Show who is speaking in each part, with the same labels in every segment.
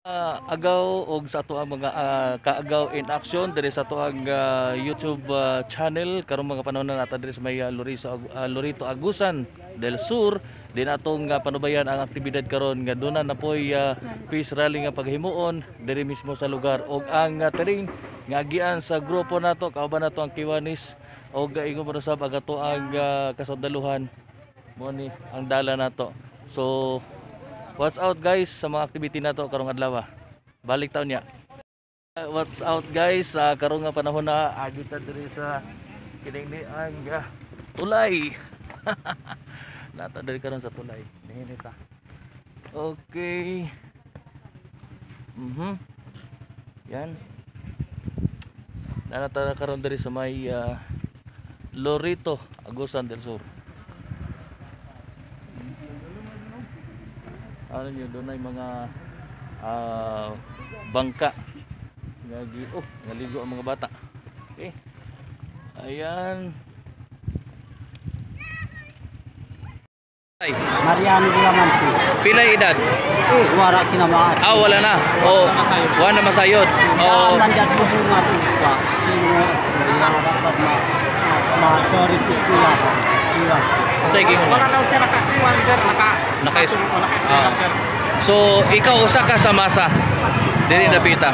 Speaker 1: Agaw og sa ato ang mga kaagaw in action diri sa ato ang YouTube channel karong mga panahon na nata diri sa may Lorito Agusan del Sur din atong panubayan ang aktibidad karon nga doon na poy peace rally nga paghimuon diri mismo sa lugar og ang tiring nga agian sa grupo nato kauban nato ang Kiwanis og ingon mo sab ang ato ang kasundalohan mo ni ang dala nato. So watch out guys sa mga activity nato karong adlaw. Balik taon niya. Watch out guys sa karong nga panahon na agita diri sa kining ang tulay. Nata diri karon sa tulay. Nihinita. Okay. Yan. Nata karon diri sa may Lorito Agusan del Sur. Ano nyo, doon ay mga bangka naligo ang mga bata. Okay, ayan.
Speaker 2: Mariano Bulamansi.
Speaker 1: Pila edad?
Speaker 2: Wala kinamaan.
Speaker 1: Wala na. Wala na masayod.
Speaker 2: Manjat po bunga po pa. Sino dapat sorry pistula.
Speaker 1: Sige.
Speaker 3: Wala daw siya naka-iwan sir, sir.
Speaker 1: So ikaw usa ka sa masa dili napita.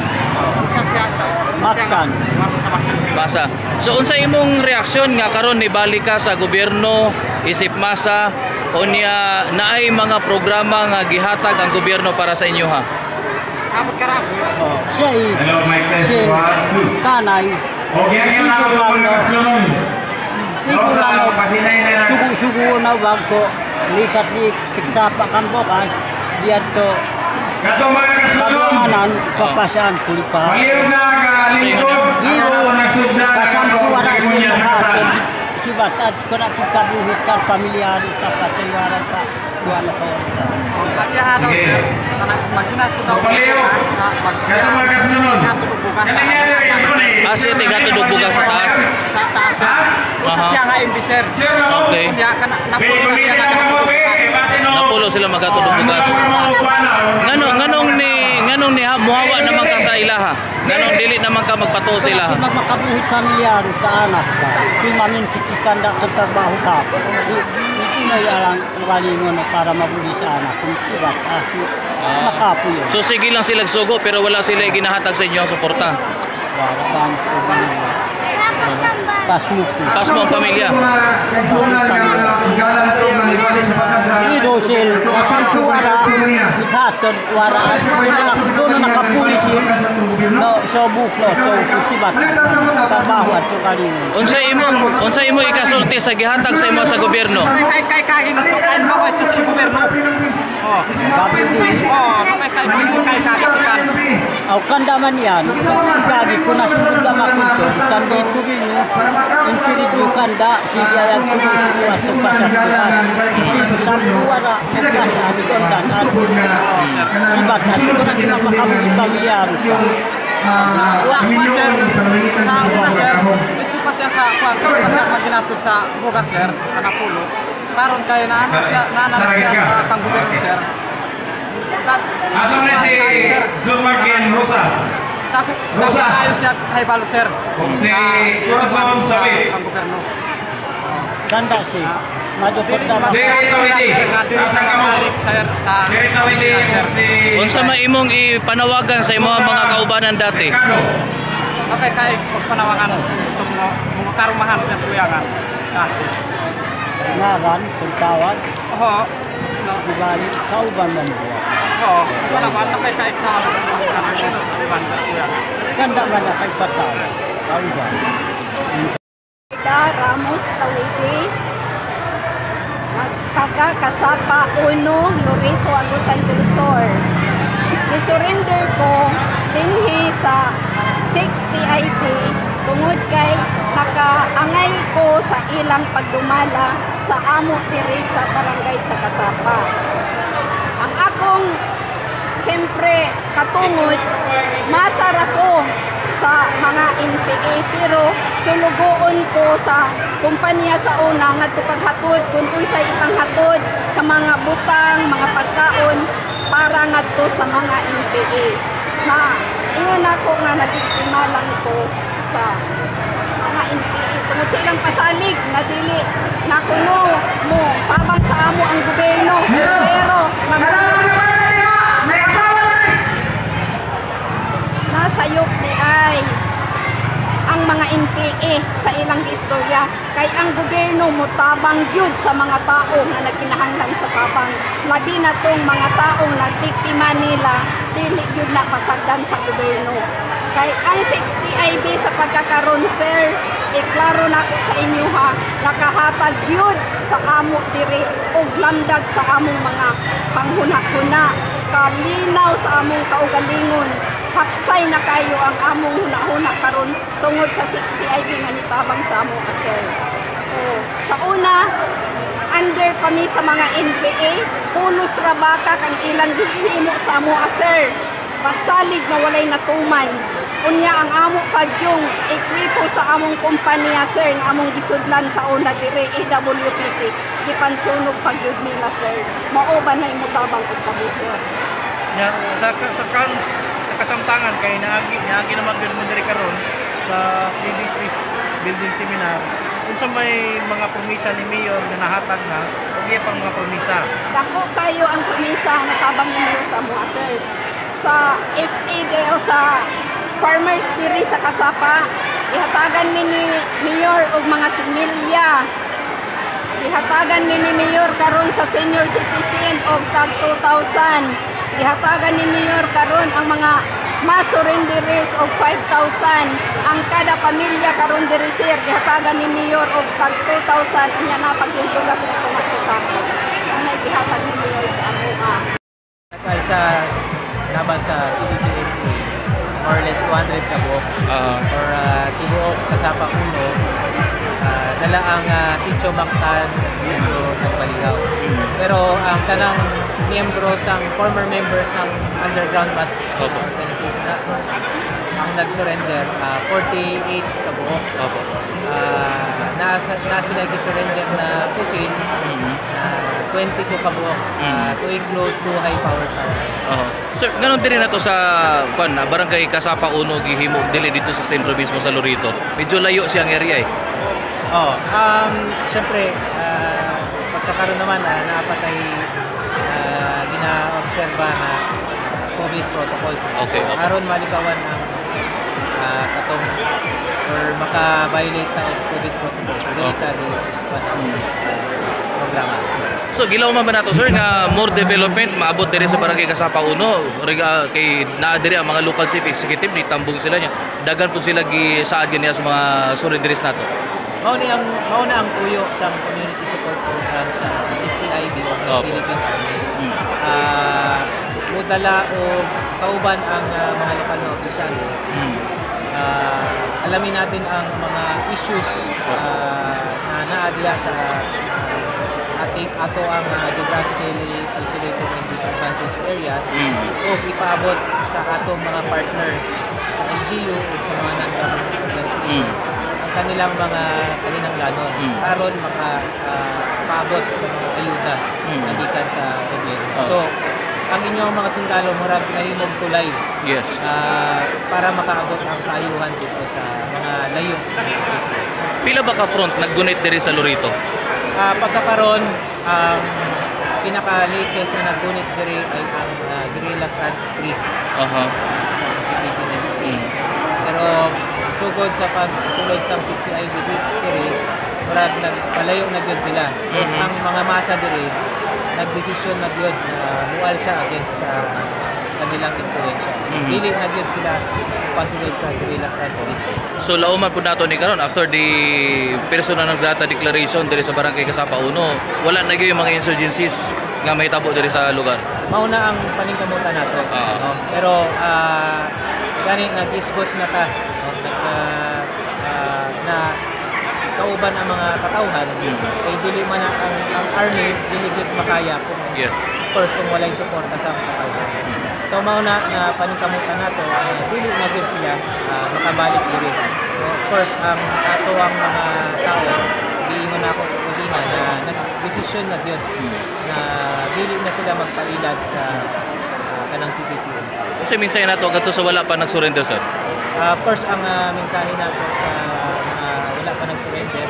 Speaker 3: Usa siya sa
Speaker 2: Baktan.
Speaker 3: Masa sa baktan.
Speaker 1: Masa. So unsa imong reaksyon nga karon ni balik ka sa gobyerno isip masa unya naay mga programa nga gihatag ang gobyerno para sa inyo ha?
Speaker 3: Sabot karap.
Speaker 2: Siya
Speaker 4: Hello, mic test 1, 2.
Speaker 2: kanay.
Speaker 4: Okay, ang lang ako komunikasyon.
Speaker 2: Iko lang
Speaker 4: patinay na lang.
Speaker 2: sugu-sugu na bangko likat di tiksapa kan bokas diadto
Speaker 4: Katong mga kasunod.
Speaker 2: pagmanganan papasaan kulipa.
Speaker 4: Maliw na kalingkod.
Speaker 2: Giro
Speaker 4: Ako nagsubna.
Speaker 2: kasampu
Speaker 4: Ako
Speaker 2: wala
Speaker 4: sa
Speaker 2: siya
Speaker 4: sa
Speaker 2: mahatod sibat at kuna kikabuhit kan pamilyar tapat iwaran ka kuano ko.
Speaker 3: Lagyahan daw
Speaker 4: Sige.
Speaker 3: sir. Tanak magina ko daw.
Speaker 4: Maliw. Katong mga kasunod. Kanang yan ito ni.
Speaker 1: Kasi tigatudog bugas sa taas.
Speaker 3: Sa taas. Usa siya nga imbi sir.
Speaker 4: Sir, no?
Speaker 1: Okay.
Speaker 3: Kaya ka napulo
Speaker 4: May
Speaker 3: na siya
Speaker 4: ulitin ka mo, be. Base no.
Speaker 1: Napulo sila magatudog bugas. Nganong ni muhawa naman ka sa ilaha. Nganong dili naman ka magpato sa ilaha.
Speaker 2: Kung magmakabuhit pamilyar ka anak ka, kung mamintikikan da ang trabaho ka, hindi na yalang walingon na para mabuli sa anak. Kung sibat, makapo yun.
Speaker 1: So sige lang sila sugo pero wala sila ginahatag sa inyo ang suporta.
Speaker 2: Wala bang problema. Pasmuk.
Speaker 1: Pasmo ang pamilya.
Speaker 2: Ido sil, kasampu wara, itatod wara, doon na nakapulisin, no, sobuk no, to, sibat, trabaho at tukalin.
Speaker 1: Unsa imo ikasulti sa gihatag sa imo sa gobyerno?
Speaker 3: Kay no to kain mo ito sa gobyerno.
Speaker 2: Gabi din.
Speaker 3: Kay sikan.
Speaker 2: Aw kandaman yan, gagi ko na sundod na makunto, tandi tubinyo, interview kanda, sige ayag sugu-sugu aso pasang bukas. Sampu wara, bukas, ani kondan, sibat na sugu na makabuhi pamilyar.
Speaker 3: Sa una sir, ito pa siya sa kwan, sa siya maginatod sa bugat sir, kanapulo. Karon kay na siya sa panggobyerno sir.
Speaker 4: Asa na si Zumakin Rosas. Rosas.
Speaker 3: Ayos siya kay Balo sir.
Speaker 4: Si Corazon Sabi.
Speaker 3: Panggobyerno.
Speaker 2: Ganda si, maju perda.
Speaker 4: Jerry Tawidi. Asa ka mo?
Speaker 3: Sir sa
Speaker 4: Jerry Tawidi. Si
Speaker 1: Unsa may imong ipanawagan sa imong mga kaubanan dati?
Speaker 4: Ricardo.
Speaker 3: okay kay panawangan itong mga karumahan ng tuyangan.
Speaker 2: Ngaran, pagtawad,
Speaker 3: Oo.
Speaker 2: ibalik, kauban man buwan.
Speaker 3: Oo. Panawan na kay tawag ng banda tuyangan.
Speaker 2: Ganda man na kay patawad, kauban.
Speaker 5: Ramos Tawidi, taga Kasapa 1, Lorito Agusan del Sur. Ni-surrender ko dinhi sa 60 IP tungod kay nakaangay ko sa ilang pagdumala sa amo diri sa barangay sa Kasapa. Ang akong siyempre katungod masara ko sa mga NPA pero sulugoon ko sa kumpanya sa una nga paghatod kung unsay ipanghatod ka mga butang, mga pagkaon para nga dito sa mga NPA na ingon ako nga nabiktima lang to sa mga NPA tungod sa ilang pasalig nga dili nakuno mo tabang sa amo ang gobyerno pero nasayop ni ay ang mga NPA sa ilang istorya kay ang gobyerno mo tabang gyud sa mga tao nga nagkinahanglan sa tabang labi na tong mga taong nagbiktima nila dili gyud na pasagdan sa gobyerno kay ang 60 IB sa pagkakaron sir iklaro na ko sa inyo ha nakahatag gyud sa amo diri og lamdag sa among mga panghuna-huna kalinaw sa among kaugalingon hapsay na kayo ang among huna-huna karon tungod sa 60 IB nga nitabang sa among sir. Sa una, under kami sa mga NPA, pulos ra baka kang ilang gihimo sa amo sir. Pasalig na walay natuman. Unya ang amo pagyong ekwipo sa among kompanya sir nga among gisudlan sa una dire AWPC gipansunog pagyud nila sir. Mao ba nay mutabang og kabo sir?
Speaker 3: Ya, sa kasamtangan kay naagi naman gyud mo diri karon sa building seminar unsa may mga promisa ni Mayor nga nahatag na ug iya pang mga promisa.
Speaker 5: Dako kayo ang promisa na tabang ni Mayor sa mga sir. Sa FA o sa farmers diri sa Kasapa ihatagan mi ni Mayor og mga similya. Ihatagan mi ni Mayor karon sa senior citizen og tag 2,000. Ihatagan ni Mayor karon ang mga masurenderes og 5,000. Ang kada pamilya karon diri sir gihatagan ni Mayor og tag 2,000 unya na pagyugas ato magsasako. Ang gihatag ni Mayor sa amoa.
Speaker 2: Nakal sa laban sa CDTNP more or less 200 kabuok or tibuok Kasapa Uno dala ang Sitio Mactan dito nagbaligaw. Pero ang kanang miyembro sang former members ng underground mass organization na ang nag-surrender 48 kabuok. Na sila gi-surrender na pusil 20 ko kabuok to include 2 high power power.
Speaker 1: Sir, ganun din na to sa barangay Kasapa Uno gihimo dili dito sa sentro mismo sa Lorito. Medyo layo siyang area eh.
Speaker 2: Siyempre pagkakaroon naman napatay gina-obserba na COVID protocols.
Speaker 1: Okay.
Speaker 2: Aron malikawan ang katong or maka-violate na ang COVID protocols. Dilita di programa.
Speaker 1: So gilaw man ba nato sir nga more development maabot diri sa barangay Kasapa Uno kay naa diri ang mga local chief executive ni tambong sila niya. Dagan pud sila gisaad niya sa mga surrenderies nato.
Speaker 2: Mao na ang tuyo sa community support program sa 60 IB o Philippine Army. Mudala o kauban ang mga lokal na opisyalis. Alamin natin ang mga issues na naadiya sa ato ang geographically isolated and disadvantaged areas o ipaabot sa atong mga partner sa LGU o sa mga non-government organizations ang kanilang lanon aron makapaabot sa mga ayuda na gikan sa gobyerno. So ang inyong mga sundalo murag nahimog tulay para makaabot ang kaayuhan dito sa mga layong.
Speaker 1: Pila ba ka front nag-donate diri sa Lorito?
Speaker 2: Pagkakaroon ang pinaka-latest na nag-donate diri ay ang Guerrilla Front 3 sa CPP. Pero sugod sa pagsulod sa 60 IB diri murag nagpalayo na gyud sila. Ang mga masa diri nagdesisyon na gyud mual siya against sa kanilang influensya. Dili na gyud sila pasulod sa Guerrilla Front 3.
Speaker 1: So lauman po nato ni karon after the personal ng data declaration diri sa barangay Kasapa Uno, wala na gyud yung mga insurgencies nga mahitabo diri sa lugar.
Speaker 2: Mauna ang paningkamutan nato. Pero gani nag-isgot na ta na kauban ang mga katawhan kay dili man ang army dili gyud makaya kung of course kung walay suporta sa mga katawhan. So mauna na paningkamutan nato dili na gyud sila makabalik diri. Of course ang ato ang mga tao giingon ako kanina na nagdesisyon na gyud na dili na sila magpailad sa
Speaker 3: kanang CPP.
Speaker 1: Kasi minsan nato kadto sa wala pa nag-surrender sir.
Speaker 3: First, ang mensahe nato sa wala pa nag-surrender,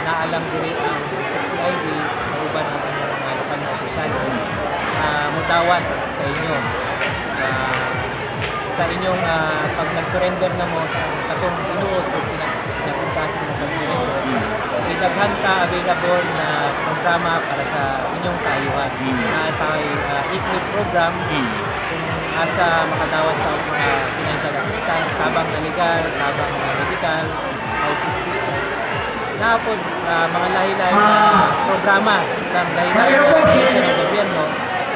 Speaker 3: naalam diri ang 60 ID, kauban ang mga lokal na opisyalis, mutawad sa inyo. Sa inyong pag nag-surrender na mo sa katong inuot o pinasintasin mo pag-surrender, idaghan ta available na programa para sa inyong kaayuhan. Na tayo ICLIP program, kung asa makadawat ka og mga financial assistance, tabang na legal, tabang na medical, housing assistance. Napod mga lahi-lahi na programa sa lahi-lahi na ahensya ng gobyerno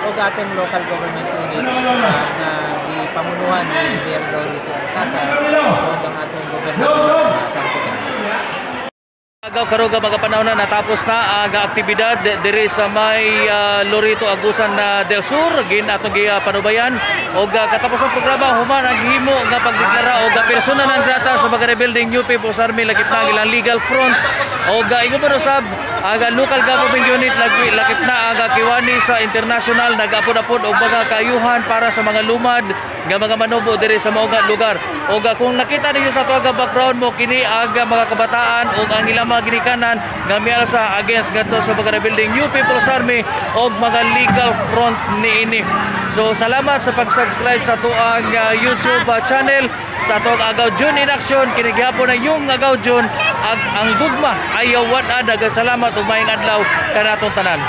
Speaker 3: o ating local government unit na ipamunuhan ni Mayor Doris Alcazar o ang atong gobernador sa Santiago.
Speaker 1: Agaw karuga mga panahon na natapos na aga aktibidad diri sa may Lorito Agusan del Sur gin atong panubayan og katapos ang programa human ang himo nga pagdeklara og personal ng data sa mga rebuilding New People's Army lakip na ilang legal front og ingon man usab aga local government unit lakip na aga kiwani sa international nag-apod-apod og mga kayuhan para sa mga lumad nga mga manubo diri sa mga lugar og kung nakita ninyo sa tuwa background mo kini aga mga kabataan og ang ilang mga ginikanan nga mialsa against gadto sa mga rebuilding New People's Army og mga legal front niini. So salamat sa pag-subscribe sa tuang YouTube channel sa tuang Agaw June in Action. Kini gihapon na yung Agaw June ang gugma ayaw wad daghang salamat ug maayong adlaw kanatong tanan.